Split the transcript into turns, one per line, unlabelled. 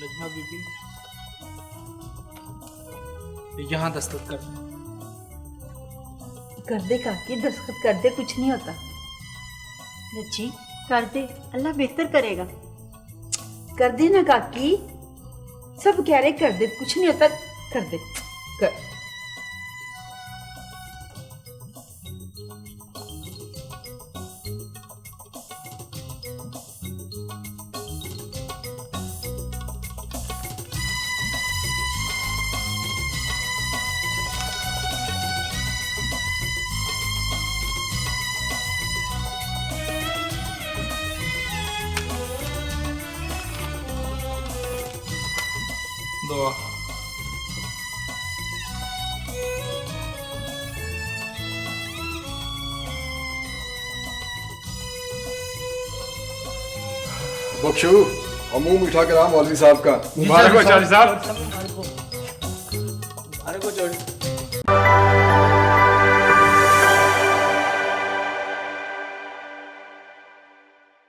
नजमा बीबी, यहाँ दस्तखत कर।
कर दे काकी, दस्तखत कर दे, कुछ नहीं होता।
लज्जी कर दे, अल्लाह बेहतर करेगा।
कर दे ना काकी, सब कह रहे कर दे, कुछ नहीं होता, कर दे, कर।
दुआ।
बख्शू और मुंह मीठा करा मौलवी साहब का।
मुबारक हो चौधरी साहब। मुबारक हो चौधरी।